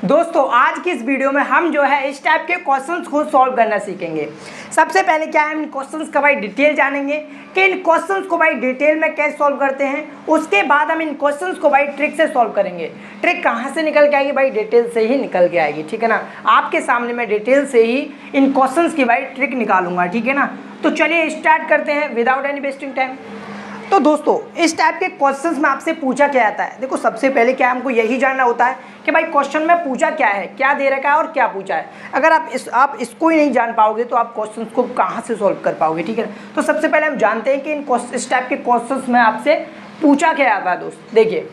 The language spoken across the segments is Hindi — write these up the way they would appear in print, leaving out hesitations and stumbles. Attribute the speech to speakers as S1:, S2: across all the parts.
S1: दोस्तों आज की इस वीडियो में हम जो है इस टाइप के क्वेश्चंस को सॉल्व करना सीखेंगे। सबसे पहले क्या है, हम इन क्वेश्चंस का भाई डिटेल जानेंगे कि इन क्वेश्चंस को भाई डिटेल में कैसे सॉल्व करते हैं। उसके बाद हम इन क्वेश्चंस को भाई ट्रिक से सॉल्व करेंगे। ट्रिक कहाँ से निकल के आएगी भाई? डिटेल से ही निकल के आएगी, ठीक है ना। आपके सामने मैं डिटेल से ही इन क्वेश्चंस की भाई ट्रिक निकालूंगा, ठीक है ना। तो चलिए स्टार्ट करते हैं विदाउट एनी वेस्टिंग टाइम। तो दोस्तों इस टाइप के क्वेश्चंस में आपसे पूछा क्या जाता है? देखो सबसे पहले क्या हमको यही जानना होता है कि भाई क्वेश्चन में पूछा क्या है, क्या दे रखा है और क्या पूछा है। अगर आप इसको ही नहीं जान पाओगे तो आप क्वेश्चंस को कहाँ से सॉल्व कर पाओगे, ठीक है। तो सबसे पहले हम जानते हैं कि इस टाइप के क्वेश्चंस में आपसे पूछा क्या जाता है। दोस्त देखिए,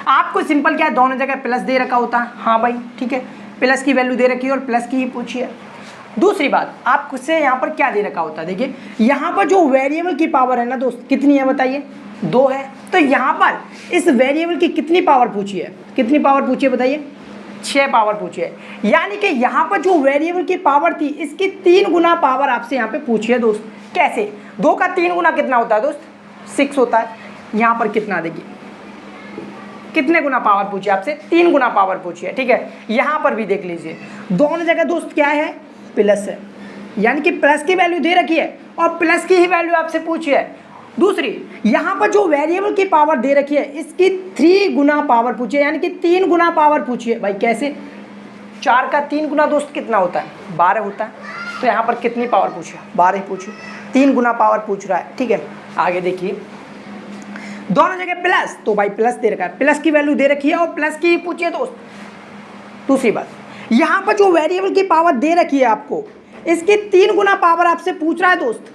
S1: आपको सिंपल क्या है, दोनों जगह प्लस दे रखा होता है। हाँ भाई ठीक है, प्लस की वैल्यू दे रखी है और प्लस की ही पूछी है। दूसरी बात, आपसे यहाँ पर क्या दे रखा होता है? देखिए यहाँ पर जो वेरिएबल की पावर है ना दोस्त, कितनी है बताइए? 2 है। तो यहाँ पर इस वेरिएबल की कितनी पावर पूछी है? कितनी पावर पूछी है बताइए? 6 पावर पूछी है। यानी कि यहाँ पर जो वेरिएबल की पावर थी इसकी 3 गुना पावर आपसे यहाँ पे पूछी है दोस्त। कैसे? 2 का 3 गुना कितना होता है दोस्त? 6 होता है। यहाँ पर कितना देखिए, कितने गुना पावर पूछी है आपसे? 3 गुना पावर पूछी है, ठीक है। यहाँ पर भी देख लीजिए, दोनों जगह दोस्त क्या है? प्लस है। यानी कि प्लस की वैल्यू दे रखी है और प्लस की ही वैल्यू आपसे पूछी है। दूसरी, यहाँ पर जो वेरिएबल की पावर दे रखी है इसकी 3 गुना पावर पूछी है, यानी कि 3 गुना पावर पूछी है। भाई कैसे? 4 का 3 गुना दोस्त कितना होता है? 12 होता है। तो यहाँ पर कितनी पावर पूछी है? 12 ही पूछी, 3 गुना पावर पूछ रहा है, ठीक है। आगे देखिए, दोनों जगह प्लस, तो भाई प्लस दे रखा है, प्लस की वैल्यू दे रखी है और प्लस की ही पूछी है दोस्त। दूसरी बात, यहाँ पर जो वेरिएबल की पावर दे रखी है आपको, इसकी 3 गुना पावर आपसे पूछ रहा है दोस्त।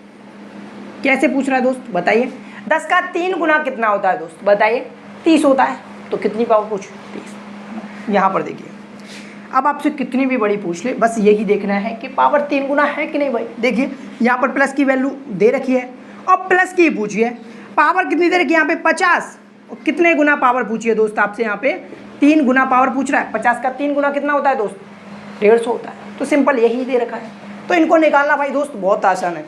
S1: कैसे पूछ रहा है दोस्त बताइए? 10 का 3 गुना कितना होता है दोस्त बताइए? 30 होता है। तो कितनी पावर पूछ? 30। यहाँ पर देखिए, अब आपसे कितनी भी बड़ी पूछ ले, बस यही देखना है कि पावर 3 गुना है कि नहीं। भाई देखिए, यहाँ पर प्लस की वैल्यू दे रखी है और प्लस की पूछी है। पावर कितनी दे रखी है यहाँ पे? 50। और कितने गुना पावर पूछी है दोस्त आपसे? यहाँ पे 3 गुना पावर पूछ रहा है। 50 का 3 गुना कितना होता है दोस्त? 150 होता है। तो सिंपल यही दे रखा है। तो इनको निकालना भाई दोस्त बहुत आसान है।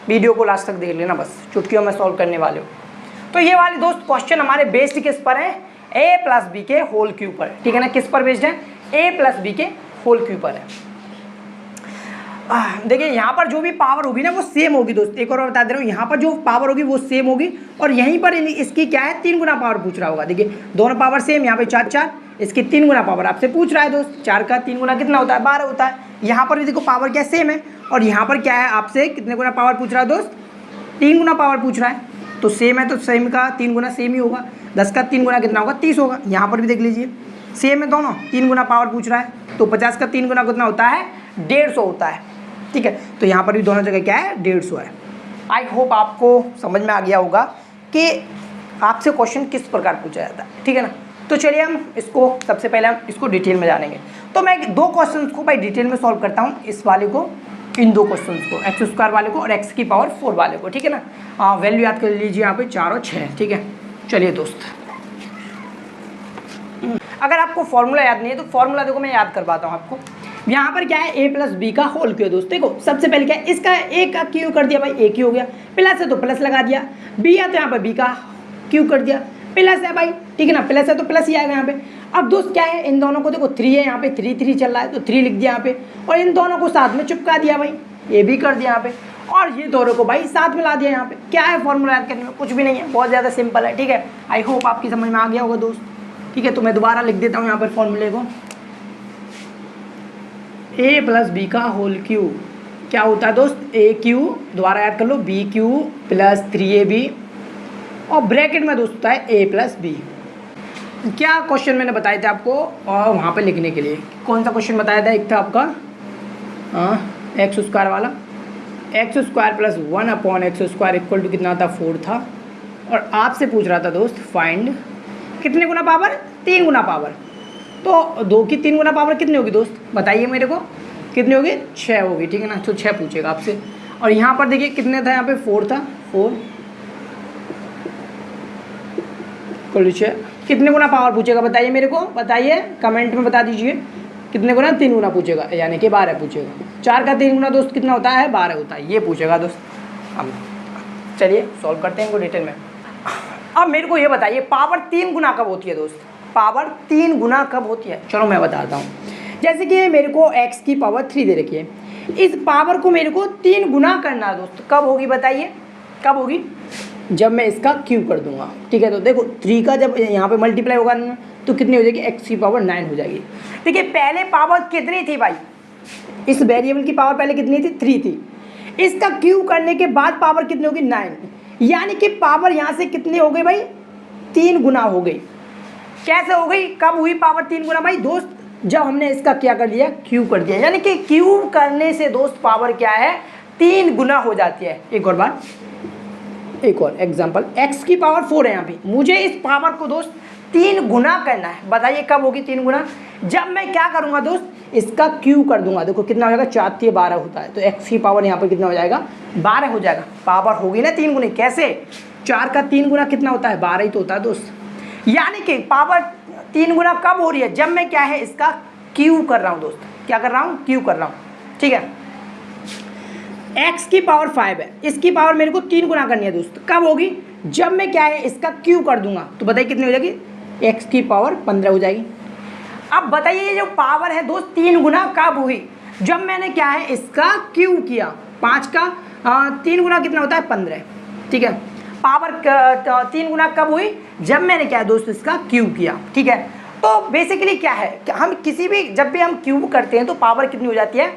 S1: वीडियो को लास्ट तक देख लेना, बस चुटकियों में सॉल्व करने वाले हो। तो ये वाले दोस्त क्वेश्चन हमारे बेस्ड किस पर है? a प्लस बी के होल क्यूब पर, ठीक है ना। किस पर बेस्ड है? a प्लस बी के होल क्यूब पर है। देखिए यहाँ पर जो भी पावर होगी ना वो सेम होगी दोस्त। एक और बता दे रहा हूँ, यहाँ पर जो पावर होगी वो सेम होगी और यहीं पर इसकी क्या है? 3 गुना पावर पूछ रहा होगा। देखिए दोनों पावर सेम, यहाँ पे 4 4, इसकी 3 गुना पावर आपसे पूछ रहा है दोस्त। 4 का 3 गुना कितना होता है? 12 होता है। यहाँ पर भी देखो पावर क्या सेम है और यहाँ पर क्या है? आपसे कितने गुना पावर पूछ रहा है दोस्त? 3 गुना पावर पूछ रहा है। तो सेम है तो सेम का 3 गुना सेम ही होगा। 10 का 3 गुना कितना होगा? 30 होगा। यहाँ पर भी देख लीजिए सेम है दोनों, 3 गुना पावर पूछ रहा है। तो 50 का 3 गुना कितना होता है? 150 होता है, ठीक है। तो यहाँ पर भी दोनों जगह क्या है? 150 है। आई होप आपको समझ में आ गया होगा कि आपसे क्वेश्चन किस प्रकार पूछा जाता है, ठीक है ना। तो चलिए हम इसको सबसे पहले हम इसको डिटेल में जानेंगे। तो मैं 2 क्वेश्चन को भाई डिटेल में सॉल्व करता हूँ, इस वाले को, इन 2 क्वेश्चन को, x² वाले को और x की पावर 4 वाले को, ठीक है ना। वैल्यू याद कर लीजिए यहाँ पे 4 और 6, ठीक है। चलिए दोस्त, अगर आपको फॉर्मूला याद नहीं है तो फॉर्मूला देखो मैं याद करवाता हूँ आपको। यहाँ पर क्या है? a प्लस बी का होल क्यूब दोस्त। देखो सबसे पहले क्या है? इसका a का क्यूब कर दिया भाई, a क्यूब हो गया। प्लस है तो प्लस लगा दिया, b है तो यहाँ पर b का क्यूब कर दिया। प्लस है भाई, ठीक है ना, प्लस है तो प्लस ही आएगा यहाँ पे। अब दोस्त क्या है? इन दोनों को देखो 3 है यहाँ पे, 3 3 चल रहा है तो 3 लिख दिया यहाँ पे और इन दोनों को साथ में चिपका दिया भाई, ये भी कर दिया यहाँ पे और ये दोनों को भाई साथ में ला दिया यहाँ पे। क्या है फॉर्मूला याद करने में? कुछ भी नहीं है, बहुत ज़्यादा सिंपल है, ठीक है। आई होप आपकी समझ में आ गया होगा दोस्त, ठीक है। तो मैं दोबारा लिख देता हूँ यहाँ पर फॉर्मूले को। a प्लस बी का होल क्यूब क्या होता है दोस्त? a क्यूब, दोबारा याद कर लो, b क्यूब प्लस 3ab और ब्रैकेट में दोस्त होता है a प्लस बी। क्या क्वेश्चन मैंने बताए थे आपको और वहाँ पे लिखने के लिए? कौन सा क्वेश्चन बताया था? एक था आपका x² वाला, x² plus 1/x² equal to कितना था? 4 था। और आपसे पूछ रहा था दोस्त फाइंड कितने गुना पावर? 3 गुना पावर। तो 2 की 3 गुना पावर कितनी होगी दोस्त बताइए मेरे को? कितनी होगी? 6 होगी, ठीक है ना। तो 6 पूछेगा आपसे। और यहाँ पर देखिए कितने था? यहाँ पे 4 था, 4 कर लीजिए। कितने गुना पावर पूछेगा बताइए मेरे को? बताइए कमेंट में बता दीजिए कितने गुना? 3 गुना पूछेगा, यानी कि 12 पूछेगा। 4 का 3 गुना दोस्त कितना होता है? 12 होता है, ये पूछेगा दोस्त। हम चलिए सॉल्व करते हैं इनको डिटेल में। अब मेरे को ये बताइए पावर 3 गुना कब होती है दोस्त? पावर 3 गुना कब होती है? चलो मैं बताता हूँ। जैसे कि मेरे को x की पावर 3 दे रखी है, इस पावर को मेरे को 3 गुना करना है दोस्त। कब होगी बताइए, कब होगी? जब मैं इसका क्यूब कर दूंगा, ठीक है। तो देखो 3 का जब यहाँ पे मल्टीप्लाई होगा ना तो कितनी हो जाएगी, x की पावर 9 हो जाएगी। देखिए पहले पावर कितनी थी भाई, इस वेरिएबल की पावर पहले कितनी थी, 3 थी। इसका क्यूब करने के बाद पावर कितनी होगी, 9, यानी कि पावर यहाँ से कितनी हो गई भाई, 3 गुना हो गई। कैसे हो गई, कब हुई पावर 3 गुना भाई दोस्त, जब हमने इसका क्या कर दिया, क्यूब कर दिया। यानी कि क्यूब करने से दोस्त पावर क्या है, 3 गुना हो जाती है। एक और बार, एक और एग्जांपल, x की पावर 4 है यहाँ पे, मुझे इस पावर को दोस्त 3 गुना करना है। बताइए कब होगी 3 गुना, जब मैं क्या करूँगा दोस्त, इसका क्यूब कर दूंगा। देखो कितना हो जाएगा, 4 3 12 होता है, तो x की पावर यहाँ पर कितना हो जाएगा, 12 हो जाएगा। पावर होगी ना 3 गुनी, कैसे, 4 का 3 गुना कितना होता है, 12 ही तो होता है दोस्त। यानी कि पावर 3 गुना कब हो रही है, जब मैं क्या है, इसका क्यूब कर रहा हूँ दोस्त। क्या कर रहा हूँ, क्यूब कर रहा हूँ, ठीक है। x की पावर 5 है, इसकी पावर मेरे को 3 गुना करनी है दोस्त। कब होगी, जब मैं क्या है, इसका क्यूब कर दूंगा। तो बताइए कितनी हो जाएगी, x की पावर 15 हो जाएगी। अब बताइए ये जो पावर है दोस्त 3 गुना कब हुई, जब मैंने क्या है, इसका क्यूब किया। 5 का 3 गुना कितना होता है, 15, ठीक है। पावर 3 गुना कब हुई, जब मैंने क्या है दोस्त, इसका क्यूब किया, ठीक है। तो बेसिकली क्या है, हम किसी भी, जब भी हम क्यूब करते हैं तो पावर कितनी हो जाती है,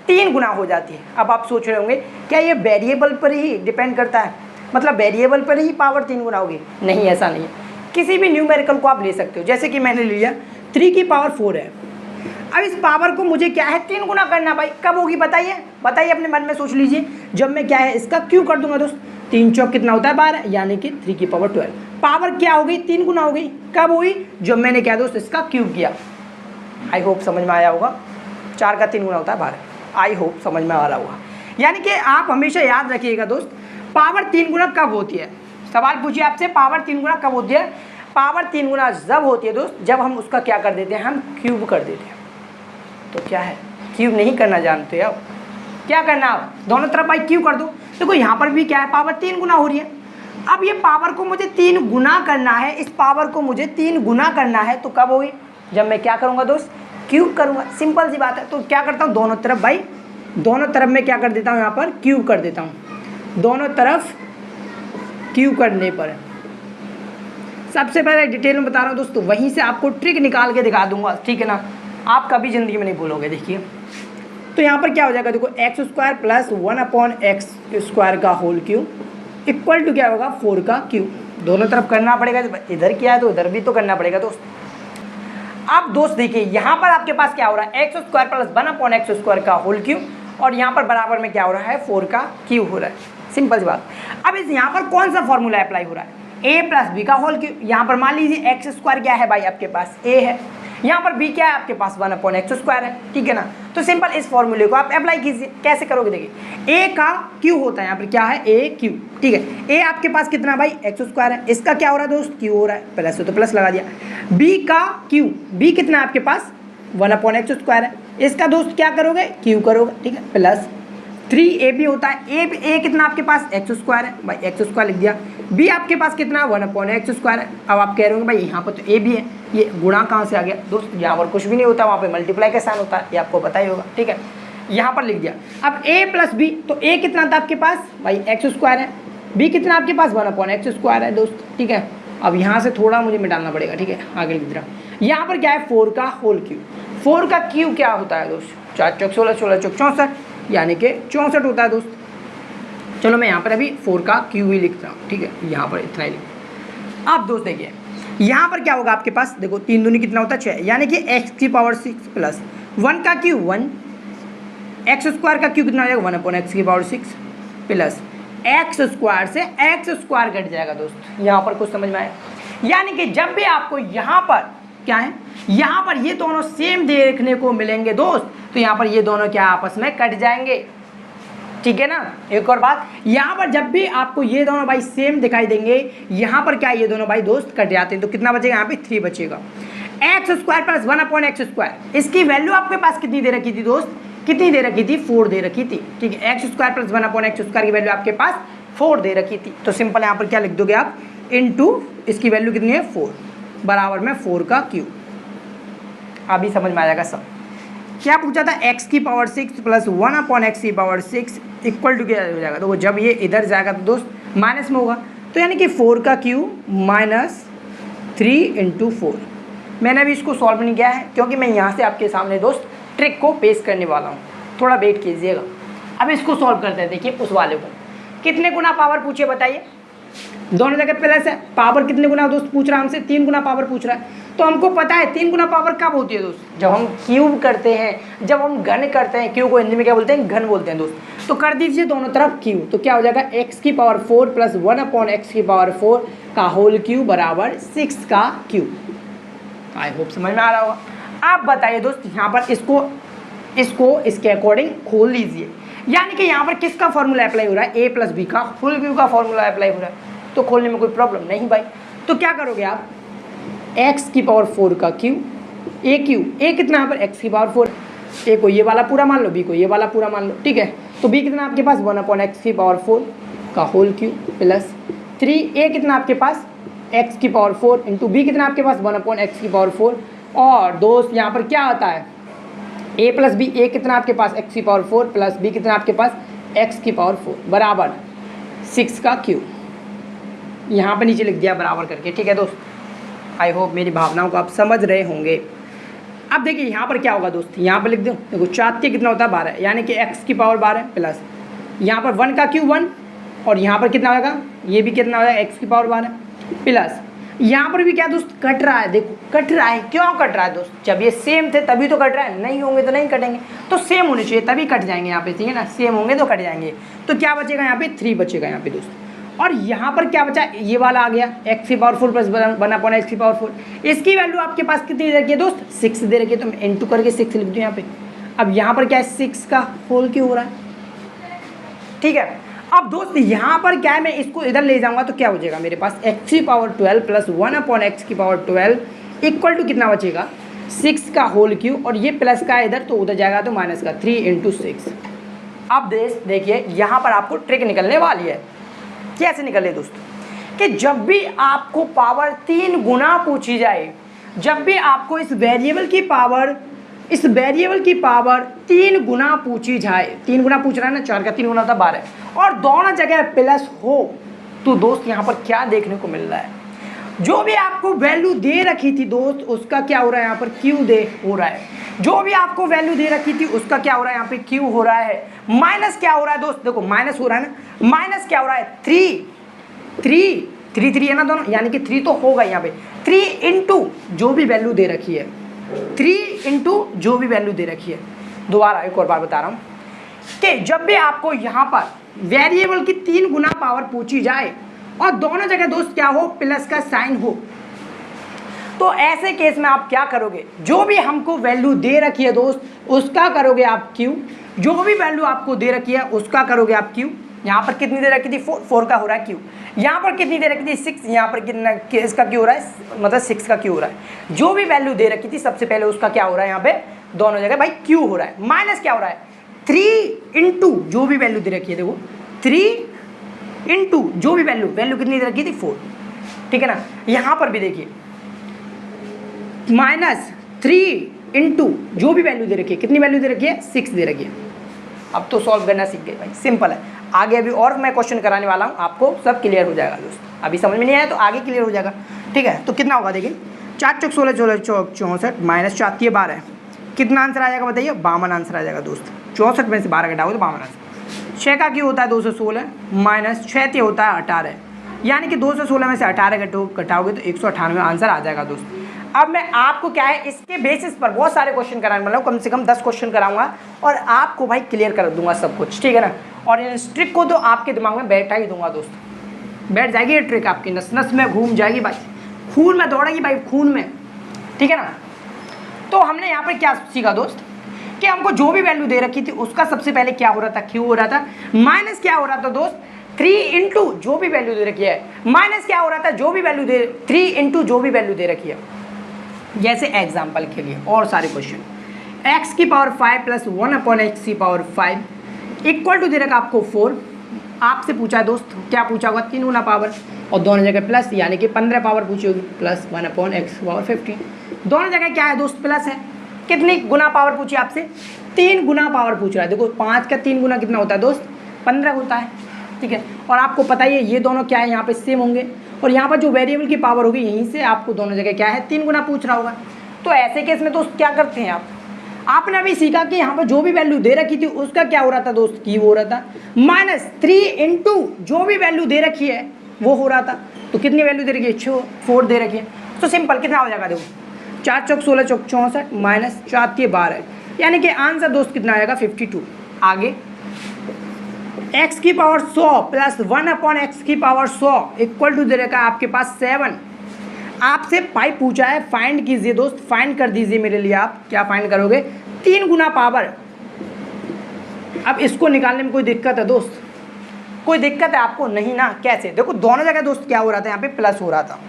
S1: 3 गुना हो जाती है। अब आप सोच रहे होंगे क्या ये वेरिएबल पर ही डिपेंड करता है, मतलब वेरिएबल पर ही पावर 3 गुना होगी? नहीं, ऐसा नहीं है। किसी भी न्यूमेरिकल को आप ले सकते हो, जैसे कि मैंने लिया 3 की पावर 4 है। अब इस पावर को मुझे क्या है, 3 गुना करना भाई। कब होगी बताइए, बताइए अपने मन में सोच लीजिए। जब मैं क्या है, इसका क्यूब कर दूंगा दोस्त। 3 चौक कितना होता है, 12, यानी कि 3 की पावर 12। पावर क्या हो गई, 3 गुना हो गई। कब हुई, जब मैंने क्या दोस्त, इसका क्यूब किया। आई होप समझ में आया होगा। 4 का 3 गुना होता है 12। आई होप समझ में आ रहा होगा। यानी कि आप हमेशा याद रखिएगा दोस्त, पावर 3 गुना कब होती है। सवाल पूछिए आपसे, पावर 3 गुना कब होती है। पावर 3 गुना जब होती है दोस्त, जब हम उसका क्या कर देते हैं, हम क्यूब कर देते हैं। तो क्या है, क्यूब नहीं करना जानते अब, क्या करना, आप दोनों तरफ भाई क्यूब कर दो। देखो यहाँ पर भी क्या है, पावर 3 गुना हो रही है। अब ये पावर को मुझे 3 गुना करना है, इस पावर को मुझे 3 गुना करना है। तो कब होगी, जब मैं क्या करूँगा दोस्त, क्यूब करूँगा। सिंपल सी बात है। तो क्या करता हूँ, दोनों तरफ भाई, दोनों तरफ मैं क्या कर देता हूँ, यहाँ पर क्यूब कर देता हूँ। दोनों तरफ क्यूब करने पर, सबसे पहले डिटेल में बता रहा हूँ दोस्तों, वहीं से आपको ट्रिक निकाल के दिखा दूंगा, ठीक है ना। आप कभी ज़िंदगी में नहीं भूलोगे। देखिए तो यहाँ पर क्या हो जाएगा, देखो x² प्लस 1/x² का होल क्यूब इक्वल टू क्या होगा, 4 का क्यूब। दोनों तरफ करना पड़ेगा, इधर किया है तो इधर भी तो करना पड़ेगा दोस्त। अब दोस्त देखिए यहाँ पर आपके पास क्या हो रहा है, x² प्लस 1/x² का होल क्यूब, और यहाँ पर बराबर में क्या हो रहा है, 4 का क्यूब हो रहा है। सिंपल सी बात। अब इस यहाँ पर कौन सा फॉर्मूला अप्लाई हो रहा है, a प्लस बी का होल क्यूब। यहाँ पर मान लीजिए x² क्या है भाई, आपके पास a है, यहाँ पर b क्या है, आपके पास 1/x² है, ठीक है ना। तो सिंपल इस फॉर्मूले को आप अप्लाई कीजिए। कैसे करोगे, देखिए a का क्यूब होता है, यहाँ पर क्या है, a क्यूब, ठीक है। a आपके पास कितना भाई, x² है, इसका क्या हो रहा है दोस्त, क्यूब हो रहा है, प्लस तो प्लस लगा दिया। b का क्यूब, b कितना है आपके पास, 1/x² है, इसका दोस्त क्या करोगे, क्यूब करोगे, ठीक है, प्लस 3ab होता है। a कितना आपके पास, x² है भाई, x² लिख दिया। b आपके पास कितना, 1/x² है। अब आप कह रहे हो भाई यहाँ पर तो a भी है, ये गुणा कहाँ से आ गया दोस्त, यहाँ पर कुछ भी नहीं होता, वहाँ पे मल्टीप्लाई का साइन होता है, ये आपको पता ही होगा, ठीक है। यहाँ पर लिख दिया। अब a प्लस b, तो a कितना था आपके पास भाई, x² है, b कितना आपके पास, 1/x² है दोस्त, ठीक है। अब यहाँ से थोड़ा मुझे मिटाना पड़ेगा, ठीक है, आगे लिख रहा हूँ। यहाँ पर क्या है, 4 का होल क्यूब। 4 का क्यूब क्या होता है दोस्त, 4 चौक 16, 16 चौक 64, यानी कि 64 होता है दोस्त। चलो मैं यहाँ पर अभी 4 का क्यूब ही लिखता हूँ, ठीक है, यहाँ पर इतना ही लिख। अब दोस्त देखिए यहाँ पर क्या होगा आपके पास, देखो 3 दूनी कितना होता है, 6, यानी कि x की पावर 6 प्लस 1 का क्यूब 1, x² का क्यूब कितना हो जाएगा, 1/x की पावर 6 प्लस x² से x² घट जाएगा दोस्त। यहाँ पर कुछ समझ में आया, यानी कि जब भी आपको यहाँ पर क्या है, यहाँ पर ये दोनों सेम देखने को मिलेंगे दोस्त, तो यहाँ पर ये दोनों क्या आपस में कट जाएंगे, ठीक है ना। एक और बात, यहाँ पर जब भी आपको ये दोनों भाई सेम दिखाई देंगे, यहाँ पर क्या ये दोनों भाई दोस्त कट जाते हैं, तो कितना बचेगा, यहाँ पे 3 बचेगा। x² प्लस 1/x², इसकी वैल्यू आपके पास कितनी दे रखी थी दोस्त, कितनी दे रखी थी, 4 दे रखी थी, ठीक है। x² प्लस 1/x² की वैल्यू आपके पास 4 दे रखी थी, तो सिंपल यहाँ पर क्या लिख दोगे आप, इनटू इसकी वैल्यू कितनी है, 4 बराबर में 4 का क्यूब। अभी समझ में आ जाएगा सब। क्या पूछा था, x की पावर 6 प्लस 1/x की पावर 6 इक्वल टू क्या हो जाएगा। तो जब ये इधर जाएगा तो दोस्त माइनस में होगा, तो यानी कि 4 का क्यूब माइनस 3 × 4। मैंने अभी इसको सॉल्व नहीं किया है क्योंकि मैं यहाँ से आपके सामने दोस्त ट्रिक को पेश करने वाला हूँ, थोड़ा वेट कीजिएगा। अब इसको सॉल्व करते हैं। देखिए उस वाले को कितने गुना पावर पूछिए बताइए, दोनों जगह प्लस है, पावर कितने गुना दोस्त पूछ रहा है हमसे, 3 गुना पावर पूछ रहा है। तो हमको पता है 3 गुना पावर कब होती है दोस्त, जब हम क्यूब करते हैं, जब हम घन करते हैं। क्यूब को हिंदी में क्या बोलते हैं, घन बोलते हैं दोस्त। तो कर दीजिए दोनों तरफ क्यूब, तो क्या हो जाएगा x की पावर 4 प्लस 1/x की पावर 4 का होल क्यूब बराबर 6 का क्यूब। आई होप समझ में आ रहा होगा। आप बताइए दोस्त, यहाँ पर इसको इसके अकॉर्डिंग खोल लीजिए, यानी कि यहाँ पर किसका फॉर्मूला अप्लाई हो रहा है, a प्लस बी का होल क्यूब का फॉर्मूला अप्लाई हो रहा है। तो खोलने में कोई प्रॉब्लम नहीं भाई। तो क्या करोगे आप, x की पावर 4 का क्यूब, a कितना यहाँ पर x की पावर 4, a को ये वाला पूरा मान लो, b को ये वाला पूरा मान लो, ठीक है। तो b कितना आपके पास 1/x की पावर 4 का होल क्यूब प्लस 3a कितना आपके पास x की पावर 4 इंटू b कितना आपके पास 1/x की पावर 4। और दोस्त यहाँ पर क्या आता है, a प्लस बी, a कितना आपके पास x की पावर 4 प्लस b कितना आपके पास x की पावर 4 बराबर 6 का क्यूब। यहाँ पर नीचे लिख दिया बराबर करके, ठीक है दोस्त। आई होप मेरी भावनाओं को आप समझ रहे होंगे। अब देखिए यहाँ पर क्या होगा दोस्त, यहाँ पर लिख दो, देखो 4 के कितना होता है 12, यानी कि x की पावर 12 प्लस यहाँ पर 1 का क्यूब 1, और यहाँ पर कितना होगा, ये भी कितना होगा x की पावर 12 प्लस यहाँ पर भी क्या दोस्त कट रहा है, देखो कट रहा है। क्यों कट रहा है दोस्त, जब ये सेम थे तभी तो कट रहा है, नहीं होंगे तो नहीं कटेंगे। तो सेम होने चाहिए तभी कट जाएंगे यहाँ पे, ठीक है ना, सेम होंगे तो कट जाएंगे। तो क्या बचेगा यहाँ पे 3 बचेगा यहाँ पे दोस्त। और यहाँ पर क्या बचा, ये वाला आ गया x की पावर 4 प्लस 1/x की पावर 4। इसकी वैल्यू आपके पास कितनी दे रखी है दोस्त, 6 दे रखी है, तो मैं इंटू करके 6 लिख दूँ यहाँ पे। अब यहाँ पर क्या है, 6 का होल क्यों हो रहा है, ठीक है। अब दोस्त यहाँ पर क्या है, मैं इसको इधर ले जाऊँगा तो क्या हो जाएगा मेरे पास, x की पावर 12 प्लस 1/x की पावर 12 इक्वल टू कितना बचेगा, 6 का होल क्यूब, और ये प्लस का इधर तो उधर जाएगा तो माइनस का 3 × 6। अब देखिए यहाँ पर आपको ट्रिक निकलने वाली है। कैसे निकले दोस्त, कि जब भी आपको पावर 3 गुना पूछी जाए, जब भी आपको इस वेरिएबल की पावर 3 गुना पूछी जाए, 3 गुना पूछ रहा है ना, 4 का 3 गुना होता 12, और दोनों जगह प्लस हो, तो दोस्त यहाँ पर क्या देखने को मिल रहा है, जो भी आपको वैल्यू दे रखी थी दोस्त उसका क्या हो रहा है यहाँ पर क्यू हो रहा है। जो भी आपको वैल्यू दे रखी थी उसका क्या हो रहा है यहाँ पे क्यू हो रहा है। माइनस क्या हो रहा है दोस्त, देखो माइनस हो रहा है ना, माइनस क्या हो रहा है 3 है ना दोनों, यानी कि 3 तो होगा यहाँ पे, 3 इंटू जो भी वैल्यू दे रखी है, 3 इंटू जो भी वैल्यू दे रखी है। दोबारा एक और बार बता रहा हूँ कि जब भी आपको यहाँ पर वेरिएबल की 3 गुना पावर पूछी जाए और दोनों जगह दोस्त क्या हो, प्लस का साइन हो, तो ऐसे केस में आप क्या करोगे, जो भी हमको वैल्यू दे रखी है दोस्त उसका करोगे आप क्यू, जो भी वैल्यू आपको दे रखी है उसका करोगे आप क्यू। यहाँ पर कितनी दे रखी थी 4 का हो रहा है क्यू, यहाँ पर कितनी दे रखी थी 6, यहाँ पर कितना इसका क्यू हो रहा है, मतलब 6 का क्यू हो रहा है। जो भी वैल्यू दे रखी थी सबसे पहले उसका क्या हो रहा है, यहाँ पे दोनों जगह भाई क्यू हो रहा है। माइनस क्या हो रहा है 3 इंटू जो भी वैल्यू दे रखी है, देखो 3 इंटू जो भी वैल्यू कितनी दे रखी थी 4, ठीक है ना। यहाँ पर भी देखिए -3 इंटू जो भी वैल्यू दे रखी है, कितनी वैल्यू दे रखी है 6 दे रखी है। अब तो सॉल्व करना सीख गए भाई, सिंपल है। आगे अभी और मैं क्वेश्चन कराने वाला हूँ, आपको सब क्लियर हो जाएगा दोस्त। अभी समझ में नहीं आया तो आगे क्लियर हो जाएगा, ठीक है। तो कितना होगा देखिए 4 चौक 16 16 चौक 64 माइनस 4 ये 12 है, कितना आंसर आ जाएगा बताइए, 52 आंसर आ जाएगा दोस्त। 64 में से 12 घटाओगे तो 52 आंसर। 6 का क्यों होता है 216 माइनस 6 ये होता है 18, यानी कि 216 में से 18 घटाओगे तो 198 आंसर आ जाएगा दोस्त। अब मैं आपको क्या है इसके बेसिस पर बहुत सारे क्वेश्चन कराने वाला हूँ, कम से कम 10 क्वेश्चन कराऊंगा और आपको भाई क्लियर कर दूंगा सब कुछ, ठीक है ना। और इन ट्रिक को तो आपके दिमाग में बैठा ही दूंगा दोस्त, बैठ जाएगी ये ट्रिक, आपकी नस नस में घूम जाएगी भाई, खून में दौड़ेगी भाई, खून में, ठीक है ना। तो हमने यहाँ पर क्या सीखा दोस्त कि हमको जो भी वैल्यू दे रखी थी उसका सबसे पहले क्या हो रहा था, क्यू हो रहा था। माइनस क्या हो रहा था दोस्त 3 इंटू जो भी वैल्यू दे रखी है, माइनस क्या हो रहा था जो भी वैल्यू दे 3 इंटू जो भी वैल्यू दे रखी है। जैसे एग्जाम्पल के लिए और सारे क्वेश्चन, x की पावर 5 प्लस 1/x की पावर 5 इक्वल टू दे रखा आपको 4। आपसे पूछा है दोस्त, क्या पूछा होगा 3 गुना पावर और दोनों जगह प्लस, यानी कि 15 पावर पूछी होगी, प्लस 1/x की पावर 15। दोनों जगह क्या है दोस्त प्लस है, कितनी गुना पावर पूछी आपसे, 3 गुना पावर पूछ रहा है। देखो 5 का 3 गुना कितना होता है दोस्त, 15 होता है, ठीक है। और आपको पता ही है ये दोनों क्या है, यहाँ पे सेम होंगे, और यहाँ पर जो वेरिएबल की पावर होगी यहीं से आपको दोनों जगह क्या है 3 गुना पूछ रहा होगा। तो ऐसे केस में दोस्त क्या करते हैं आपने अभी सीखा कि यहाँ पर जो भी वैल्यू दे रखी थी उसका क्या हो रहा था दोस्त, की हो रहा था -3 इंटू जो भी वैल्यू दे रखी है वो हो रहा था। तो कितनी वैल्यू दे रखी है, 4 दे रखी है। तो सिंपल कितना हो जाएगा, देखो 4 चौक 16 चौक 64 माइनस 4 के 12, यानी कि आंसर दोस्त कितना आएगा 52। आगे x की पावर 100 प्लस 1/x की पावर 100 इक्वल टू दे रखा है आपके पास 7। आपसे पाई पूछा है, फाइंड कीजिए दोस्त, फाइंड कर दीजिए मेरे लिए। आप क्या फाइंड करोगे, 3 गुना पावर। अब इसको निकालने में कोई दिक्कत है दोस्त, कोई दिक्कत है आपको नहीं ना, कैसे, देखो दोनों जगह दोस्त क्या हो रहा था, यहाँ पे प्लस हो रहा था,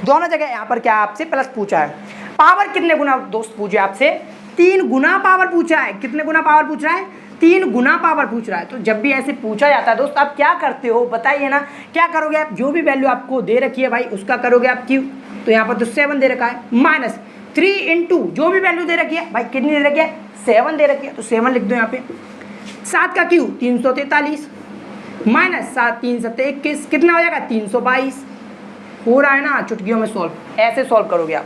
S1: दोनों जगह यहाँ पर क्या आपसे प्लस पूछा है। पावर कितने गुना दोस्त पूछे आपसे, 3 गुना पावर पूछा है। कितने गुना पावर पूछ रहा है, 3 गुना पावर पूछ रहा है। तो जब भी ऐसे पूछा जाता है दोस्त आप क्या करते हो बताइए ना, क्या करोगे आप, जो भी वैल्यू आपको दे रखी है भाई उसका करोगे आप क्यू। तो यहाँ पर तो 7 दे रखा है, -3 इंटू जो भी वैल्यू दे रखी है भाई, कितनी दे रखी है 7 दे रखी है, तो 7 लिख दो यहाँ पे। 7 का क्यू 343 माइनस 7 3 7 21, कितना हो जाएगा 322। हो रहा है ना चुटकियों में सॉल्व, ऐसे सॉल्व करोगे आप।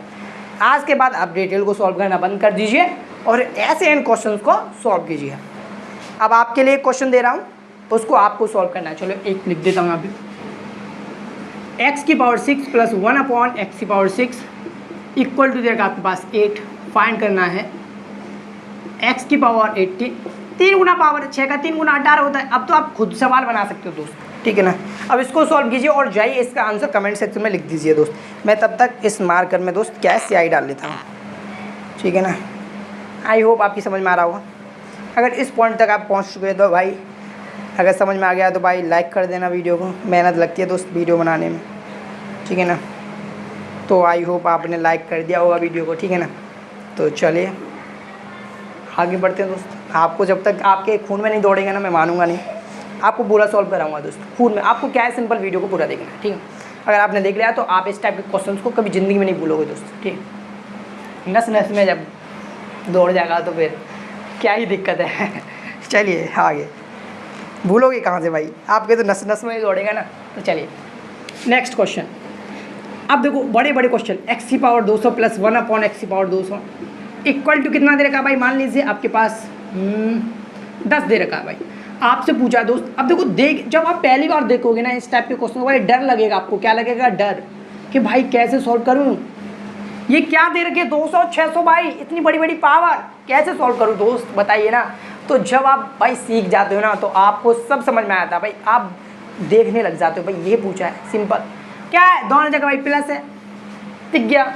S1: आज के बाद आप डिटेल को सॉल्व करना बंद कर दीजिए और ऐसे इन क्वेश्चंस को सॉल्व कीजिए। अब आपके लिए क्वेश्चन दे रहा हूँ, उसको आपको सॉल्व करना है। चलो एक लिख देता हूँ यहाँ पे, x की पावर 6 प्लस 1/x की पावर 6 इक्वल टू देगा आपके पास 8। फाइंड करना है x की पावर 80, 3 गुना पावर 6 का 3 गुना 18 होता है। अब तो आप खुद सवाल बना सकते हो दोस्त, ठीक है ना। अब इसको सॉल्व कीजिए और जाइए इसका आंसर कमेंट सेक्शन में लिख दीजिए दोस्त। मैं तब तक इस मार्कर में दोस्त क्या है स्याही डाल लेता हूँ, ठीक है ना। आई होप आपकी समझ में आ रहा होगा। अगर इस पॉइंट तक आप पहुँच चुके हैं तो भाई, अगर समझ में आ गया तो भाई लाइक कर देना वीडियो को, मेहनत लगती है दोस्त वीडियो बनाने में, ठीक है ना। तो आई होप आपने लाइक कर दिया होगा वीडियो को, ठीक है ना। तो चलिए आगे बढ़ते हैं दोस्त। आपको जब तक आपके खून में नहीं दौड़ेगा ना मैं मानूंगा नहीं। आपको पूरा सॉल्व कराऊंगा दोस्त खून में। आपको क्या है, सिंपल वीडियो को पूरा देखना है, ठीक है। अगर आपने देख लिया तो आप इस टाइप के क्वेश्चंस को कभी ज़िंदगी में नहीं भूलोगे दोस्त, ठीक है। नस नस में जब दौड़ जाएगा तो फिर क्या ही दिक्कत है। चलिए आगे, भूलोगे कहाँ से भाई, आपके तो नस नस में ही दौड़ेगा ना। तो चलिए नेक्स्ट क्वेश्चन। अब देखो बड़े बड़े क्वेश्चन, x की पावर 200 प्लस 1/x की पावर 200 इक्वल टू कितना दे रखा है भाई, मान लीजिए आपके पास 10 दे रखा है भाई। आपसे पूछा दोस्त, अब देखो जब आप पहली बार देखोगे ना इस टाइप के क्वेश्चन भाई, डर लगेगा आपको। क्या लगेगा, डर कि भाई कैसे सॉल्व करूँ, ये क्या दे रखे 200 600 भाई, इतनी बड़ी बड़ी पावर कैसे सॉल्व करूँ दोस्त बताइए ना। तो जब आप भाई सीख जाते हो ना तो आपको सब समझ में आता है भाई, आप देखने लग जाते हो भाई ये पूछा है सिंपल, क्या है दोनों जगह भाई प्लस है, दिख गया।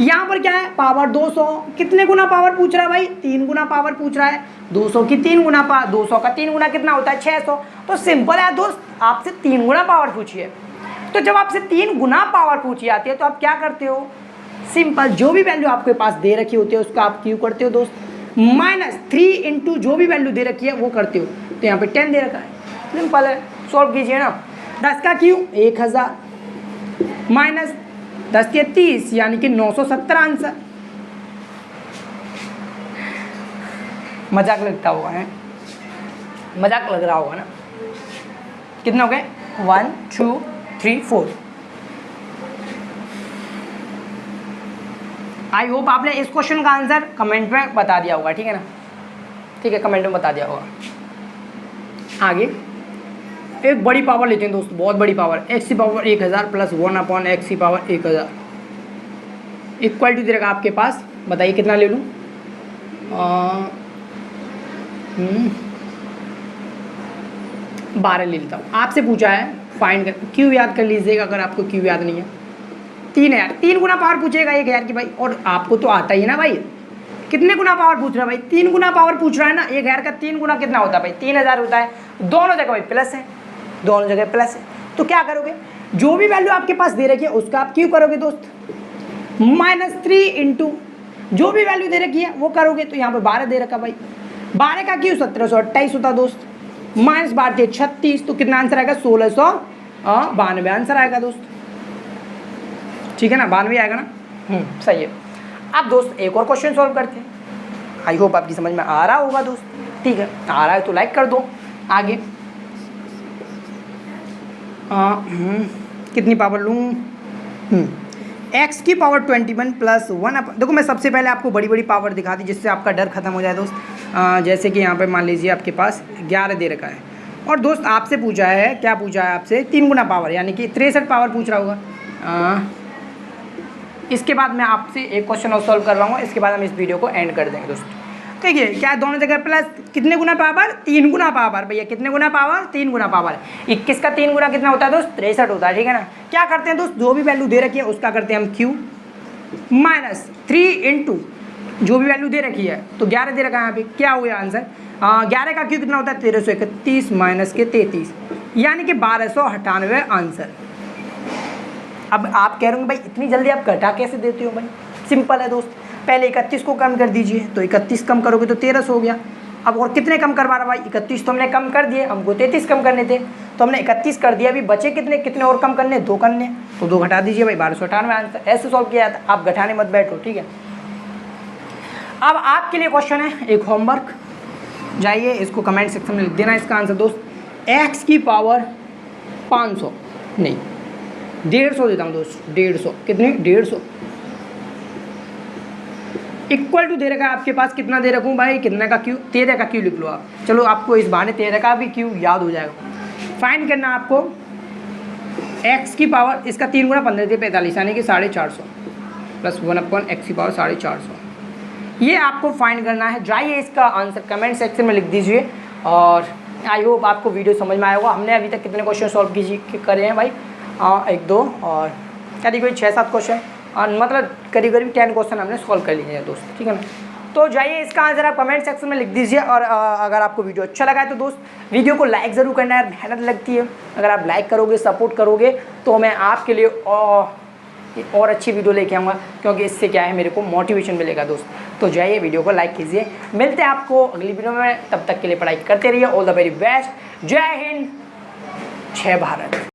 S1: यहाँ पर क्या है, पावर 200, कितने गुना पावर पूछ रहा है भाई, 3 गुना पावर पूछ रहा है। 200 की 3 गुना 200 का 3 गुना कितना होता है 600। तो सिंपल है दोस्त, आपसे 3 गुना पावर पूछी है। तो जब आपसे 3 गुना पावर पूछी जाती है तो आप क्या करते हो, सिंपल जो भी वैल्यू आपके पास दे रखी होती है उसका आप क्यू करते हो दोस्त, -3 इंटू जो भी वैल्यू दे रखी है वो करते हो। तो यहाँ पे 10 दे रखा है, सिंपल है, सॉल्व कीजिए ना। 10 का क्यू 1000 माइनस 10 के 30 यानी कि 970 आंसर। मजाक लगता होगा है, मजाक लग रहा होगा ना। कितने हो गए, 1 2 3 4। आई होप आपने इस क्वेश्चन का आंसर कमेंट में बता दिया होगा, ठीक है ना, ठीक है, कमेंट में बता दिया होगा। आगे एक बड़ी पावर लेते हैं दोस्त, बहुत बड़ी पावर, x की पावर 1000 प्लस 1/x की पावर 1000 इक्वल टू देगा आपके पास, बताइए कितना ले लूँ, 12 ले लेता हूँ। आपसे पूछा है फाइंड कर, क्यू याद कर लीजिएगा अगर आपको क्यू याद नहीं है। 3000, 3 गुना पावर पूछेगा 1000 की भाई, और आपको तो आता ही ना भाई। कितने गुना पावर पूछ रहा है भाई, 3 गुना पावर पूछ रहा है ना। 1000 का 3 गुना कितना होता है भाई, 3000 होता है। दोनों जगह भाई प्लस है, दोनों जगह प्लस है। तो क्या करोगे, जो भी वैल्यू आपके पास दे रखी है उसका आप क्यू करोगे दोस्त, -3 इंटू जो भी वैल्यू दे रखी है वो करोगे। तो यहाँ पे 12 दे रखा भाई, 12 का क्यू 1728 होता दोस्त, -12 थे 36, तो कितना आंसर आएगा 1692 आंसर आएगा दोस्त, ठीक है ना, 92 आएगा ना। सही है। अब दोस्त एक और क्वेश्चन सॉल्व करते हैं। आई होप आपकी समझ में आ रहा होगा दोस्त। ठीक है, आ रहा है तो लाइक कर दो। आगे कितनी पावर लूँ? एक्स की पावर 21 प्लस 1 देखो मैं सबसे पहले आपको बड़ी बड़ी पावर दिखा दी जिससे आपका डर खत्म हो जाए दोस्त। जैसे कि यहाँ पे मान लीजिए आपके पास 11 दे रखा है और दोस्त आपसे पूछा है, क्या पूछा है आपसे? 3 गुना पावर यानी कि 63 पावर पूछ रहा होगा। इसके बाद मैं आपसे एक क्वेश्चन और सॉल्व करवाऊंगा, इसके बाद हम इस वीडियो को एंड कर देंगे दोस्त। देखिए क्या दोनों जगह प्लस कितने गुना पावर? 3 गुना पावर। भैया कितने गुना पावर? 3 गुना पावर। 21 का 3 गुना कितना होता है दोस्त? 63 होता है। ठीक है ना। क्या करते हैं दोस्त, जो भी वैल्यू दे रखी है उसका करते हैं हम क्यू माइनस 3 इंटू जो भी वैल्यू दे रखी है, तो 11 दे रखा है यहाँ पे, क्या हो गया आंसर? 11 का क्यू कितना होता है? 1331 माइनस के 33 यानी कि 1298 आंसर। अब आप कह रहे हो भाई इतनी जल्दी आप घटा कैसे देते हो? भाई सिंपल है दोस्त, पहले 31 को कम कर दीजिए, तो 31 कम करोगे तो 13 हो गया। अब और कितने कम करवा रहा भाई? 31 तो हमने कम कर दिए, हमको 33 कम करने थे तो हमने 31 कर दिया। अभी बचे कितने कितने और कम करने? 2 करने, तो 2 घटा दीजिए भाई, 1298 आंसर। ऐसे सॉल्व किया था, आप घटाने मत बैठो। ठीक है, अब आपके लिए क्वेश्चन है एक होमवर्क, जाइए इसको कमेंट सेक्शन में लिख देना इसका आंसर दोस्त। एक्स की पावर 500 नहीं 150 देता हूँ दोस्त, 150 कितने? 150 इक्वल टू दे रखा है आपके पास, कितना दे रखूँ भाई? कितने का क्यू? 13 का क्यू लिख लो आप। चलो आपको इस बहाने 13 का भी क्यू याद हो जाएगा। फाइंड करना आपको एक्स की पावर, इसका 3 गुना 15 से 45 यानी कि 450 प्लस 1 एक्स की पावर 450, ये आपको फाइंड करना है। जाइए इसका आंसर कमेंट सेक्शन में लिख दीजिए और आई होप आपको वीडियो समझ में आया होगा। हमने अभी तक कितने क्वेश्चन सॉल्व कीजिए करे हैं भाई? 1 2 और करीब 6-7 क्वेश्चन, मतलब करीब 10 क्वेश्चन हमने सॉल्व कर लिए हैं दोस्त। ठीक है ना। तो जाइए इसका आंसर आप कमेंट सेक्शन में लिख दीजिए और अगर आपको वीडियो अच्छा लगा है तो दोस्त वीडियो को लाइक ज़रूर करना है, मेहनत लगती है। अगर आप लाइक करोगे, सपोर्ट करोगे तो मैं आपके लिए और अच्छी वीडियो लेके आऊँगा, क्योंकि इससे क्या है मेरे को मोटिवेशन मिलेगा दोस्त। तो जाइए वीडियो को लाइक कीजिए। मिलते हैं आपको अगली वीडियो में, तब तक के लिए पढ़ाई करते रहिए। All the very best. जय हिंद, जय भारत।